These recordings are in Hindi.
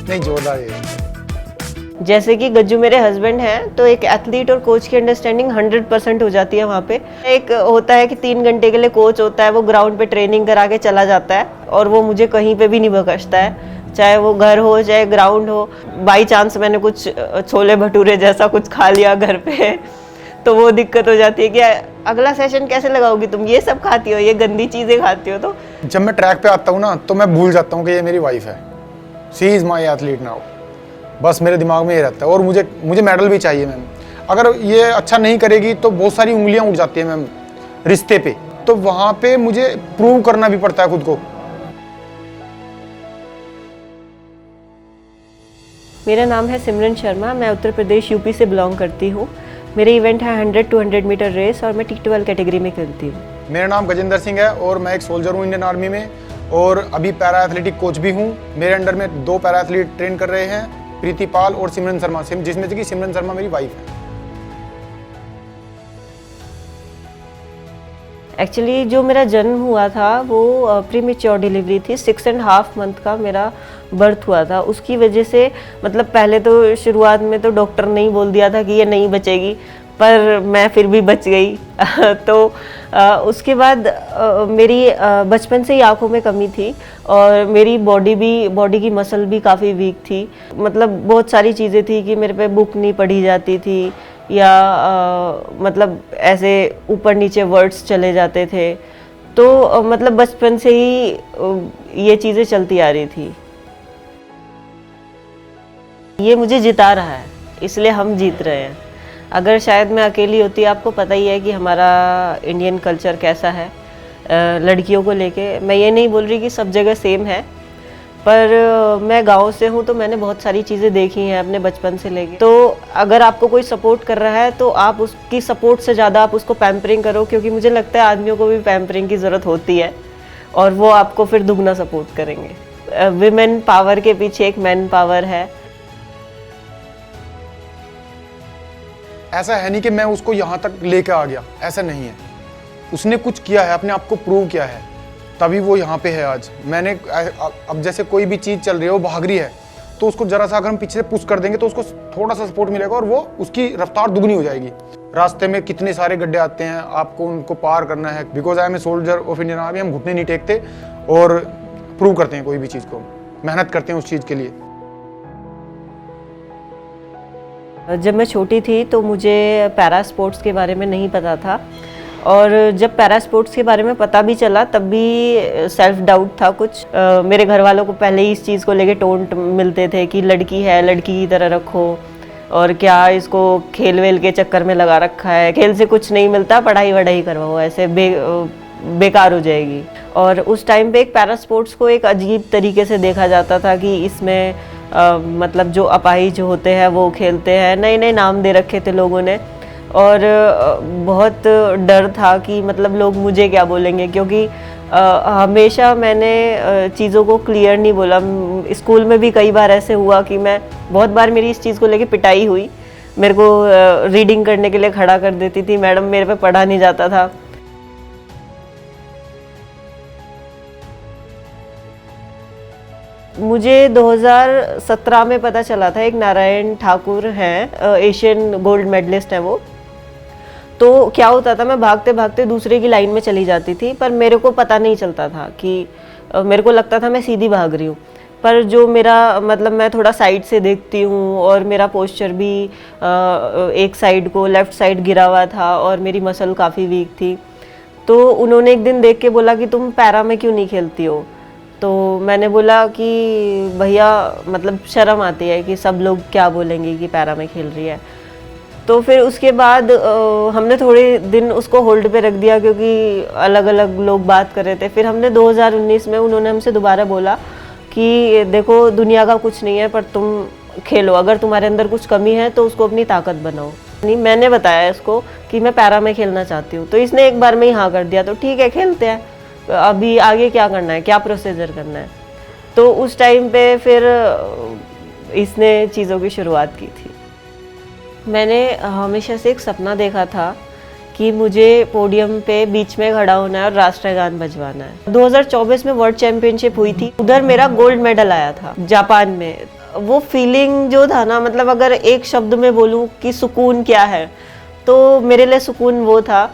नहीं, जोरदार है। जैसे कि गज्जू मेरे हस्बैंड हैं, तो एक एथलीट और कोच की अंडरस्टैंडिंग 100% हो जाती है वहाँ पे। एक होता है कि 3 घंटे के लिए कोच होता है, वो ग्राउंड पे ट्रेनिंग करा के चला जाता है और वो मुझे कहीं पे भी नहीं बख्शता है, चाहे वो घर हो चाहे ग्राउंड हो। बाई चांस मैंने कुछ छोले भटूरे जैसा कुछ खा लिया घर पे तो वो दिक्कत हो जाती है कि अगला सेशन कैसे लगाओगी तुम, ये सब खाती हो, ये गंदी चीज़ें खाती हो। तो जब मैं ट्रैक पे आता हूँ ना, तो मैं भूल जाता हूँ कि ये मेरी वाइफ है। She is my athlete now. बस मेरे दिमाग में ये रहता है और मुझे मेडल भी चाहिए मैम। अगर ये अच्छा नहीं करेगी तो बहुत सारी उंगलियां उठ जाती है मैम रिश्ते पे, तो वहाँ पे मुझे प्रूव करना भी पड़ता है खुद को। मेरा नाम है सिमरन शर्मा, मैं उत्तर प्रदेश यूपी से बिलोंग करती हूँ। मेरे इवेंट है 100-200 मीटर रेस और मैं T12 कैटेगरी में खेलती हूँ। मेरा नाम गजेंद्र सिंह है और मैं एक सोल्जर हूँ इंडियन आर्मी में और अभी पैरा एथलेटिक कोच भी हूँ। मेरे अंडर में 2 पैरा एथलीट ट्रेन कर रहे हैं, प्रीति पाल और सिमरन शर्मा, जिसमें से कि सिमरन शर्मा मेरी वाइफ है। एक्चुअली जो मेरा जन्म हुआ था वो प्रीमेच्योर डिलीवरी थी, 6.5 मंथ का मेरा बर्थ हुआ था। उसकी वजह से मतलब पहले तो शुरुआत में तो डॉक्टर ने ही बोल दिया था कि ये नहीं बचेगी, पर मैं फिर भी बच गई। तो उसके बाद मेरी बचपन से ही आँखों में कमी थी और मेरी बॉडी की मसल भी काफ़ी वीक थी। मतलब बहुत सारी चीज़ें थी कि मेरे पे बुक नहीं पढ़ी जाती थी या मतलब ऐसे ऊपर नीचे वर्ड्स चले जाते थे। तो मतलब बचपन से ही ये चीज़ें चलती आ रही थी। ये मुझे जिता रहा है, इसलिए हम जीत रहे हैं। अगर शायद मैं अकेली होती, आपको पता ही है कि हमारा इंडियन कल्चर कैसा है लड़कियों को लेके। मैं ये नहीं बोल रही कि सब जगह सेम है, पर मैं गांव से हूँ तो मैंने बहुत सारी चीज़ें देखी हैं अपने बचपन से लेके। तो अगर आपको कोई सपोर्ट कर रहा है तो आप उसकी सपोर्ट से ज़्यादा आप उसको पैम्परिंग करो, क्योंकि मुझे लगता है आदमियों को भी पैम्परिंग की ज़रूरत होती है और वो आपको फिर दुगना सपोर्ट करेंगे। विमेन पावर के पीछे एक मैन पावर है। ऐसा है नहीं कि मैं उसको यहाँ तक लेके आ गया, ऐसा नहीं है। उसने कुछ किया है, अपने आप को प्रूव किया है, तभी वो यहाँ पे है आज। मैंने अब जैसे कोई भी चीज़ चल रही है, वो भाग रही है, तो उसको जरा सा अगर हम पीछे से पुश कर देंगे तो उसको थोड़ा सा सपोर्ट मिलेगा और वो उसकी रफ्तार दुगनी हो जाएगी। रास्ते में कितने सारे गड्ढे आते हैं, आपको उनको पार करना है। Because I am a soldier of Indian army, हम घुटने नहीं टेकते और प्रूव करते हैं कोई भी चीज़ को, मेहनत करते हैं उस चीज़ के लिए। जब मैं छोटी थी तो मुझे पैरा स्पोर्ट्स के बारे में नहीं पता था और जब पैरा स्पोर्ट्स के बारे में पता भी चला तब भी सेल्फ डाउट था कुछ। मेरे घर वालों को पहले ही इस चीज़ को लेके टोंट मिलते थे कि लड़की है, लड़की की तरह रखो, और क्या इसको खेल वेल के चक्कर में लगा रखा है, खेल से कुछ नहीं मिलता, पढ़ाई वढ़ाई करवाओ, ऐसे बेकार हो जाएगी। और उस टाइम पे एक पैरा स्पोर्ट्स को एक अजीब तरीके से देखा जाता था कि इसमें मतलब जो अपाहिज होते हैं वो खेलते हैं, नए नए नाम दे रखे थे लोगों ने और बहुत डर था कि मतलब लोग मुझे क्या बोलेंगे, क्योंकि हमेशा मैंने चीज़ों को क्लियर नहीं बोला। स्कूल में भी कई बार ऐसे हुआ कि मैं बहुत बार मेरी इस चीज़ को लेके पिटाई हुई। मेरे को रीडिंग करने के लिए खड़ा कर देती थी मैडम, मेरे पे पढ़ा नहीं जाता था। मुझे 2017 में पता चला था, एक नारायण ठाकुर हैं, एशियन गोल्ड मेडलिस्ट हैं वो। तो क्या होता था, मैं भागते भागते दूसरे की लाइन में चली जाती थी, पर मेरे को पता नहीं चलता था कि मेरे को लगता था मैं सीधी भाग रही हूँ, पर जो मेरा मतलब मैं थोड़ा साइड से देखती हूँ और मेरा पोस्चर भी एक साइड को लेफ़्ट साइड गिरा हुआ था और मेरी मसल काफ़ी वीक थी। तो उन्होंने एक दिन देख के बोला कि तुम पैरा में क्यों नहीं खेलती हो। तो मैंने बोला कि भैया मतलब शर्म आती है कि सब लोग क्या बोलेंगे कि पैरा में खेल रही है। तो फिर उसके बाद हमने थोड़े दिन उसको होल्ड पे रख दिया, क्योंकि अलग अलग लोग बात कर रहे थे। फिर हमने 2019 में उन्होंने हमसे दोबारा बोला कि देखो दुनिया का कुछ नहीं है, पर तुम खेलो, अगर तुम्हारे अंदर कुछ कमी है तो उसको अपनी ताकत बनाओ। नहीं, मैंने बताया इसको कि मैं पैरा में खेलना चाहती हूँ, तो इसने एक बार में ही हाँ कर दिया। तो ठीक है, खेलते हैं, अभी आगे क्या करना है, क्या प्रोसीजर करना है। तो उस टाइम पे फिर इसने चीज़ों की शुरुआत की थी। मैंने हमेशा से एक सपना देखा था कि मुझे पोडियम पे बीच में खड़ा होना है और राष्ट्रगान बजवाना है। 2024 में वर्ल्ड चैंपियनशिप हुई थी, उधर मेरा गोल्ड मेडल आया था जापान में। वो फीलिंग जो था ना, मतलब अगर एक शब्द में बोलूं कि सुकून क्या है, तो मेरे लिए सुकून वो था।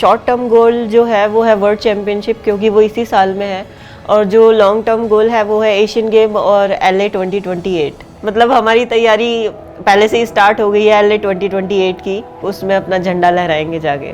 शॉर्ट टर्म गोल जो है वो है वर्ल्ड चैंपियनशिप, क्योंकि वो इसी साल में है, और जो लॉन्ग टर्म गोल है वो है एशियन गेम और LA 2028। मतलब हमारी तैयारी पहले से ही स्टार्ट हो गई है LA 2028 की, उसमें अपना झंडा लहराएंगे जाके।